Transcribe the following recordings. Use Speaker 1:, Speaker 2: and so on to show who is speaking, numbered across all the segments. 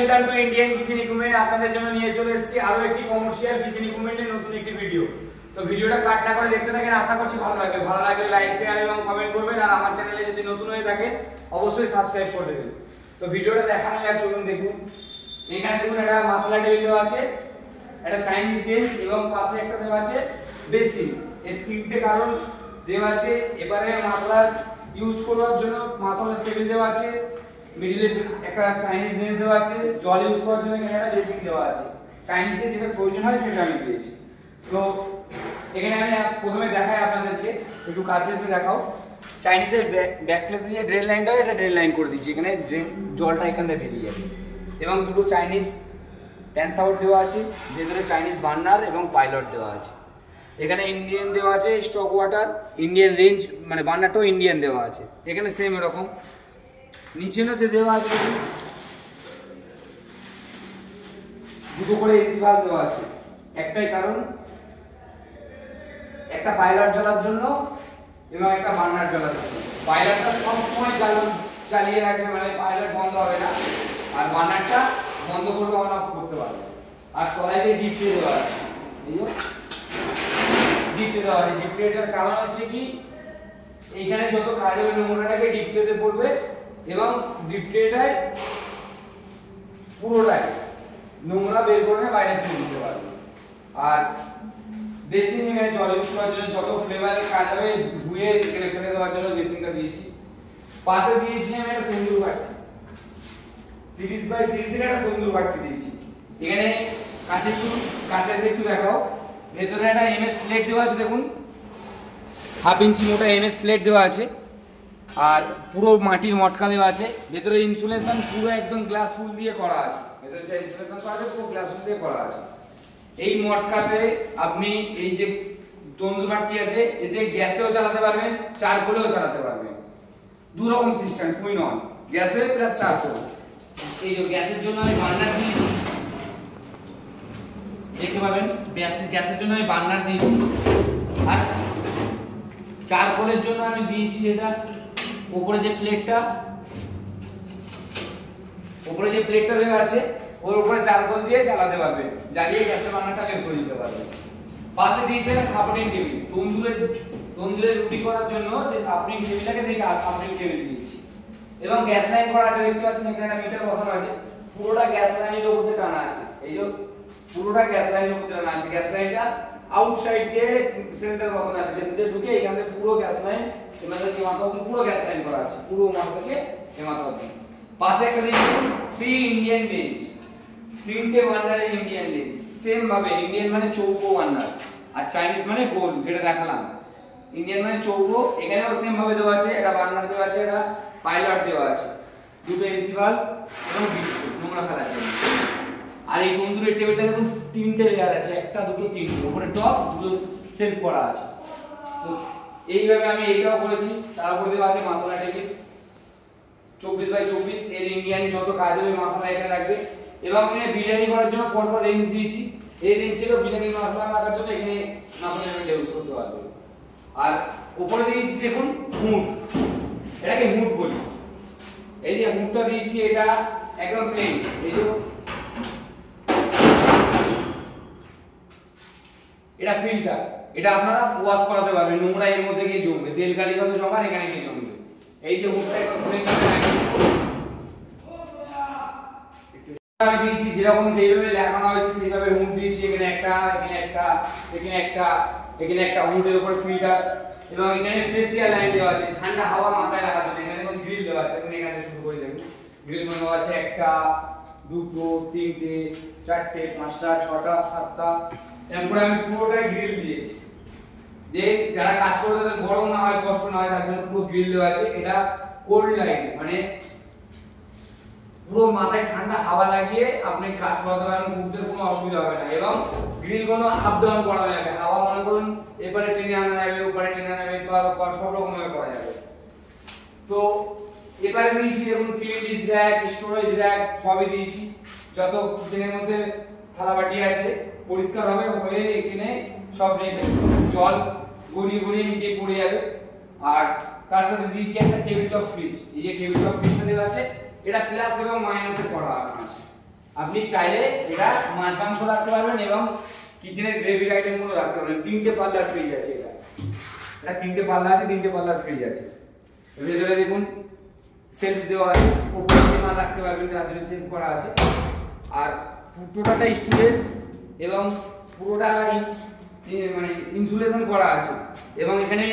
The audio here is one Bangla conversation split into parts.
Speaker 1: Welcome to Indian kitchen equipment. আপনাদের জন্য নিয়ে চলে এসেছি আরো একটি কমার্শিয়াল কিচেন ইকুইপমেন্টের নতুন একটি ভিডিও। তো ভিডিওটা কাট না করে দেখতে থাকেন, আশা করছি ভালো লাগবে। ভালো লাগলে লাইক শেয়ার এবং কমেন্ট করবেন, আর আমার চ্যানেলে যদি নতুন হয়ে থাকেন অবশ্যই সাবস্ক্রাইব করে দেবেন। তো ভিডিওটা দেখানো যাক, চলুন দেখুন। এখানে দেখুন একটা মশলা টেবিল দেওয়া আছে, একটা চাইনিজ রেঞ্জ এবং পাশে একটা দেওয়া আছে বেসিন। এর তিনটে কারণ দেওয়া আছে। এবারে মশলা ইউজ করার জন্য মশলা টেবিল দেওয়া আছে, মিডলে একটা চাইনিজ রেঞ্জ দেওয়া আছে, জল ইউজ করার জন্য এখানে একটা বেসিন দেওয়া আছে। চাইনিজের যেটা প্রয়োজন হয় সেটা আমি দিয়েছি। তো এখানে আমি প্রথমে দেখাই আপনাদেরকে, একটু কাছে এসে দেখাও। চাইনিজের ব্যাকপ্লেসে যে ড্রেন লাইনটা হয় এটা ড্রেন লাইন করে দিচ্ছি, এখানে ড্রেন জলটা এখান থেকে বেরিয়ে যাবে। এবং দুটো চাইনিজ প্যান্স আউট দেওয়া আছে, ভেতরে চাইনিজ বার্নার এবং পাইলট দেওয়া আছে। এখানে ইন্ডিয়ান দেওয়া আছে স্টক ওয়াটার, ইন্ডিয়ান রেঞ্জ মানে বার্নারটাও ইন্ডিয়ান দেওয়া আছে। এখানে সেম এরকম নিচেতে দেওয়া আছে দুটো করে এসি ভালভ দেওয়া আছে। একটাই কারণ, একটা পাইলট জ্বালার জন্য এবং একটা বার্নার জ্বালার জন্য। পাইলটটা সবসময় চালিয়ে রাখবে, মানে পাইলট বন্ধ হবে না, আর বার্নারটা বন্ধ করবে, অন অফ করতে পারবে। আর তলায় যে ডিপ ট্রে দেওয়া আছে, এই যে ডিপ ট্রে দেওয়া আছে। ডিপ ট্রেটার কারণ হচ্ছে কি, এইখানে যত কাজ হবে নোংরাটাকে ডিপ ট্রেতে পড়বে এবং ডিপ ট্রেটায় পুরোটাই নোংরা বের করে বাইরে ফেলে দিতে পারবে। আর বেসিন এখানে জল ইউজ করার জন্য যত ফ্লেভারের কাজ হবে ধুয়ে এখানে ফেলে দেওয়ার জন্য বেসিনটা দিয়েছি। পাশে দিয়েছি আমি একটা তন্দুর বাটি, 30x30 এর একটা তন্দুর বাটি দিয়েছি। এখানে কাছে এসে একটু দেখাও, ভেতরে একটা এমএস প্লেট দেওয়া আছে, দেখুন 1/2 ইঞ্চি মোটা এমএস প্লেট দেওয়া আছে। আর পুরো মাটির মটকা দেওয়া আছে। ভেতরে ইনসুলেশন পুরো একদম গ্লাস ফুল দিয়ে করা আছে, ভেতরে যে ইনসুলেশন করা আছে পুরো গ্লাস ফুল দিয়ে করা আছে। এই মটকাতে আপনি এই যে তন্দুর বাটি আছে, এতে গ্যাসেও চালাতে পারবেন, চারকোলেও চালাতে পারবেন। দু রকম সিস্টেম, টুইন অন, গ্যাসে প্লাস চারকোল। এই যে গ্যাসের জন্য আমি বার্নার দিয়েছি, দেখতে পাবেন গ্যাসের জন্য আমি বার্নার দিয়েছি। আর চারকোলের জন্য আমি দিয়েছি যেটা উপরে যে প্লেটটা দেওয়া আছে, ওর উপরে চারকোল দিয়ে জ্বালাতে পারবেন, জ্বালিয়ে গ্যাসের বার্নারটা বের করে দিতে পারবেন। পাশে দিয়েছে একটা সাপোর্টিং টেবিল, তন্দুরে রুটি করার জন্য যে সাপোর্টিং টেবিল লাগে সেই সাপোর্টিং টেবিল দিয়েছি। এবং গ্যাস লাইন করা আছে, দেখতে পাচ্ছেন এখানে একটা মিটার বসানো আছে, পুরোটা গ্যাস লাইনের উপরে টানা আছে। এই যে পুরোটা গ্যাস লাইনের উপরে টানা আছে, গ্যাস লাইনটা আউটসাইড দিয়ে সেন্টার বসানো আছে, ভেতরে ঢুকে এখান থেকে পুরো গ্যাস লাইন এমাদের কি মাথা অবধি পুরো গ্যাস লাইন করা আছে, পুরো মাথা থেকে মাথা অবধি। পাশে একটা দেখুন 3 ইন্ডিয়ান রেঞ্জ, তিনটে বার্নারের ইন্ডিয়ান রেঞ্জ। সেম ভাবে ইন্ডিয়ান মানে চৌকো বার্নার, আর চাইনিজ মানে গোল, যেটা দেখালাম। ইন্ডিয়ান মানে চৌকো, এখানেও সেম ভাবে দেওয়া আছে, একটা বার্নার দেওয়া আছে, একটা পাইলট দেওয়া আছে, দুটো এসি ভালভ এবং নোংরা ফেলার জন্য। আর এই তন্দুরের টেবিলটা দেখুন তিনটে লেয়ার আছে, একটা দুটো তিনটে, উপরে টপ, দুটো সেলফ করা আছে। তো এইভাবে আমি এইটাও করেছি। তারপর দেওয়া আছে মশলা টেবিল 24x24, এর ইন্ডিয়ান যত কাজ হবে মশলা এখানে রাখবে। এবং এখানে বিরিয়ানি করার জন্য পরপর রেঞ্জ দিয়েছি, এই রেঞ্জ ছিল বিরিয়ানি মশলা লাগার জন্য, এখানে মশলা টেবিল ইউজ করতে পারবে। আর উপরে দিয়েছি দেখুন হুড, এটাকে হুড বলি। এই যে হুডটা দিয়েছি এটা একদম প্লেন, এই যে এটা ফিল্টার, এটা আপনারা ওয়াশ করাতে পারবেন, নোংরা এর মধ্যে গিয়ে জমবে, তেল কালি যত জমার এখানে গিয়ে জমবে। এই যে হুডটা একদম প্লেন আমি দিয়েছি, যেরকম যেভাবে লেখানো হয়েছে সেইভাবে হুড দিয়েছি। এখানে একটা, এখানে একটা, এখানে একটা, এখানে একটা হুডের উপর ফিল্টার। এবং এখানে ফেসিয়াল লাইন দেওয়া আছে ঠান্ডা হাওয়া মাথায় লাগার জন্য। এখানে দেখুন গ্রিল দেওয়া আছে, এখানে শুরু করে দেখুন গ্রিল দেওয়া আছে, একটা, দুটো, তিনটে, চারটে, পাঁচটা, ছটা, সাতটা, এরকম করে আমি পুরোটাই গ্রিল দিয়েছি, যে যারা কাজ করবে তাদের গরম না হয়, কষ্ট না হয়, তার জন্য পুরো গ্রিল দেওয়া আছে। এটা কোল্ড লাইন, মানে পুরো মাথায় ঠান্ডা হাওয়া লাগিয়ে আপনি কাজ করাতে পারেন, ঘুরতে কোনো অসুবিধা হবে না। এবং গ্রিল কোনো আপ ডাউন করা যাবে, হাওয়া মনে করুন এবারে টেনে আনা যাবে, ওপারে টেনে আনা যাবে, বা সব রকম ভাবে করা যাবে। তো এবারে দিয়েছি দেখুন ক্লিনিস র‍্যাক, স্টোরেজ র‍্যাক সবই দিয়েছি। যত কিচেনের মধ্যে থালা বাটি আছে পরিষ্কার হবে, হয়ে এখানে সব রেখে জল গড়িয়ে গড়িয়ে নিচে পড়ে যাবে। আর তার সাথে দিয়েছি একটা টেবিল টপ ফ্রিজ। এই যে টেবিল টপ ফ্রিজটা দেওয়া আছে, এটা প্লাস এবং মাইনাসে করা আছে। আপনি চাইলে এটা মাছ মাংস রাখতে পারবেন এবং কিচেনের গ্রেভির আইটেমগুলো রাখতে পারবেন। 3টে পাল্লার ফ্রিজ আছে এটা 3টে পাল্লা আছে, 3টে পাল্লার ফ্রিজ আছে। ভেতরে দেখুন সেলফ দেওয়া আছে, উপরে মাল রাখতে পারবেন, রাত্রে সেলফ করা আছে। আর পুরোটা স্টিলের এবং পুরোটা মানে ইনসুলেশন করা আছে এবং এখানে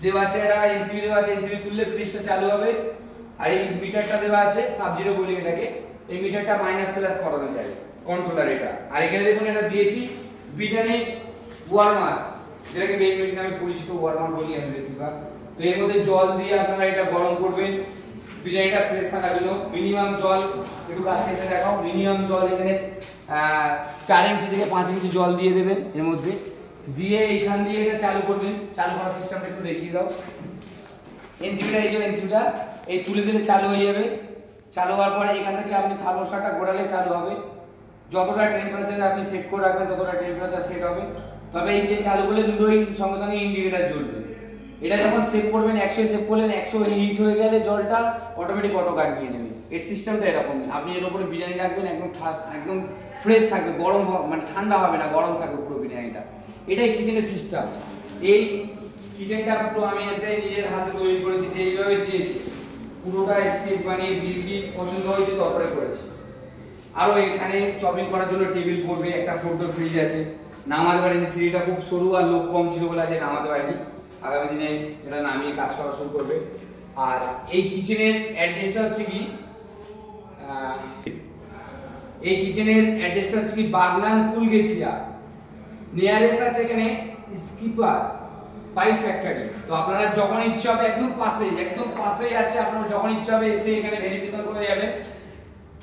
Speaker 1: দেওয়া আছে একটা এনসিবি দেওয়া আছে, এনসিবি তুললে ফ্রিজটা চালু হবে। আর এই মিটারটা দেওয়া আছে সাব জিরো বলি এটাকে, এই মিটারটা মাইনাস প্লাস করানো যায় কন্ট্রোলার এটা। আর এখানে দেখুন এটা দিয়েছি বিরিয়ানি ওয়ার্মার, যেটাকে বেলমেট নামে পরিচিত, ওয়ার্মার বলি আমি বেশিরভাগ। তো এর মধ্যে জল দিয়ে আপনারা এটা গরম করবেন বিরিয়ানিটা ফ্রেশ থাকার জন্য। মিনিমাম জল একটু কাছে এসে দেখাও, মিনিমাম জল এখানে 4 ইঞ্চি থেকে 5 ইঞ্চি জল দিয়ে দেবেন এর মধ্যে, দিয়ে এইখান দিয়ে এটা চালু করবেন। চালু করার সিস্টেমটা একটু দেখিয়ে দাও। এনসিবিটা এই যে এনসিবিটা এই তুলে দিলে চালু হয়ে যাবে। চালু হওয়ার পরে এখান থেকে আপনি থার্মোস্ট্যাটটা ঘোরালে চালু হবে। যতটা টেম্পারেচার আপনি সেট করে রাখবেন ততটা টেম্পারেচার সেট হবে। তবে এই যে চালু করলে দুটোই সঙ্গে সঙ্গে ইন্ডিকেটর জ্বলবে। এটা যখন সেভ করবেন 100 সেভ করলেন, 100 হিট হয়ে গেলে জলটা অটোমেটিক অটো কাট নিয়ে নেবে। এর সিস্টেমটা এরকমই, আপনি এর উপরে বিরিয়ানি রাখবেন একদম ফ্রেশ থাকবে, গরম মানে ঠান্ডা হবে না, গরম থাকবে পুরো বিরিয়ানিটা। এটাই কিচেনের সিস্টেম। এই কিচেনটা পুরো আমি এসে নিজের হাতে তৈরি করেছি, যে এইভাবে চেয়েছি পুরোটা স্কেচ বানিয়ে দিয়েছি, পছন্দ হয়েছে তো অপারেট করেছি। আরো এখানে চপিং করার জন্য টেবিল পড়বে, একটা 4 ডোর ফ্রিজ আছে। নামাতে পারিনি, সিঁড়িটা খুব সরু আর লোক কম ছিল বলে আজকে নামাতে পারিনি, আগামী দিনে এটা নামিয়ে কাজ করা শুরু করবে। আর এই কিচেনের অ্যাড্রেসটা হচ্ছে কি বাগনান ফুলগেছিয়া, নিয়ারেস্ট আছে এখানে স্কিপার পাইপ ফ্যাক্টরি। তো আপনারা যখন ইচ্ছা হবে একদম পাশেই আছে, আপনারা যখন ইচ্ছা হবে এসে এখানে ভেরিফিকেশন করে যাবেন।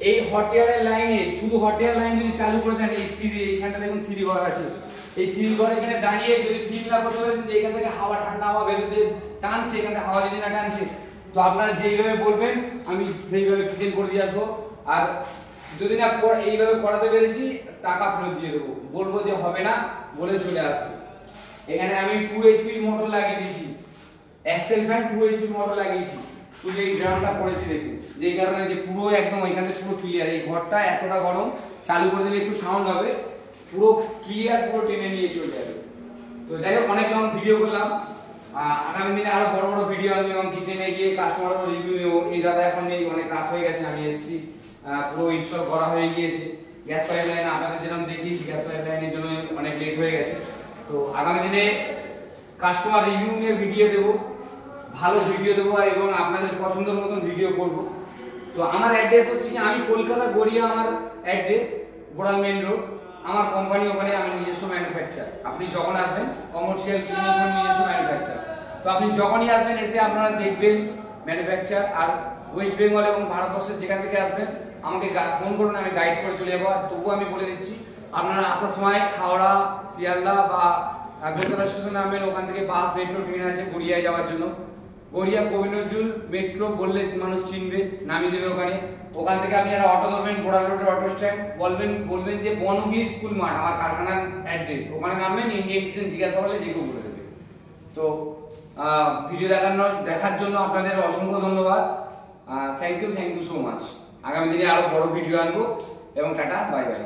Speaker 1: এই হট এয়ারের লাইনে, শুধু হট এয়ার লাইন যদি চালু করে দেন, এই সিঁড়ি এইখানটা দেখুন সিঁড়ি ঘর আছে, এই সিঁড়ি ঘর এখানে দাঁড়িয়ে যদি ফিল না করতে পারেন যে এখান থেকে হাওয়া, ঠান্ডা হাওয়া বেরোতে টানছে, এখানে হাওয়া যদি না টানছে, তো আপনারা যেইভাবে বলবেন আমি সেইভাবে কিচেন করে দিয়ে আসবো। আর যদি না এইভাবে করাতে পেরেছি টাকা ফেরত দিয়ে দেবো, বলবো যে হবে না বলে চলে আসবো। এখানে আমি 2 HP মোটর লাগিয়ে দিয়েছি, এক্সেল ফ্যান 2 HP মোটর লাগিয়েছি। শুধু এই ড্রামটা করেছি দেখুন, যেই কারণে যে পুরো একদম এখানে পুরো ক্লিয়ার। এই ঘরটা এতটা গরম, চালু করে দিলে একটু সাউন্ড হবে, পুরো ক্লিয়ার, পুরো টেনে নিয়ে চলে যাবে। তো যাই হোক, অনেক লং ভিডিও করলাম। আগামী দিনে আরো বড় বড় ভিডিও আনবো এবং কিচেনে গিয়ে কাস্টমারের রিভিউ নেবো। এই দাদা এখন নেই, অনেক রাত হয়ে গেছে, আমি এসেছি, পুরো ইনস্টল করা হয়ে গিয়েছে। গ্যাস পাইপ লাইন আপনাদের যেরকম দেখিয়েছি, গ্যাস পাইপ লাইনের জন্য অনেক লেট হয়ে গেছে। তো আগামী দিনে কাস্টমার রিভিউ নিয়ে ভিডিও দেবো, ভালো ভিডিও দেবো এবং আপনাদের পছন্দের মতন ভিডিও করব। তো আমার অ্যাড্রেস হচ্ছে কি, আমি কলকাতা গড়িয়া, আমার অ্যাড্রেস বোড়াল মেইন রোড, আমার কোম্পানি ওখানে, আমি নিজস্ব ম্যানুফ্যাকচার। আপনি যখন আসবেন কমার্শিয়াল কিচেন নিজস্ব ম্যানুফ্যাকচার, তো আপনি যখনই আসবেন এসে আপনারা দেখবেন ম্যানুফ্যাকচার। আর ওয়েস্ট বেঙ্গল এবং ভারতবর্ষের যেখান থেকে আসবেন আমাকে ফোন করুন, আমি গাইড করে চলে যাবো। আর তবুও আমি বলে দিচ্ছি, আপনারা আসার সময় হাওড়া, শিয়ালদা বা কলকাতা স্টেশন নামবেন, ওখান থেকে বাস, মেট্রো, ট্রেন আছে গড়িয়ায় যাওয়ার জন্য। গড়িয়া কবি নজরুল মেট্রো বললে মানুষ চিনবে, নামিয়ে দেবে ওখানে। ওখান থেকে আপনি একটা অটো ধরবেন, বোড়াল রোডের অটো স্ট্যান্ড, বলবেন যে বনগুলি স্কুল মাঠ, আমার কারখানার অ্যাড্রেস, ওখানে নামবেন। ইন্ডিয়ান কিচেন জিজ্ঞাসা করলে যে কেউ বলে দেবে। তো ভিডিও দেখার জন্য আপনাদের অসংখ্য ধন্যবাদ। Thank you so much. আগামী দিনে আরো বড় ভিডিও আনবো এবং টাটা, বাই বাই।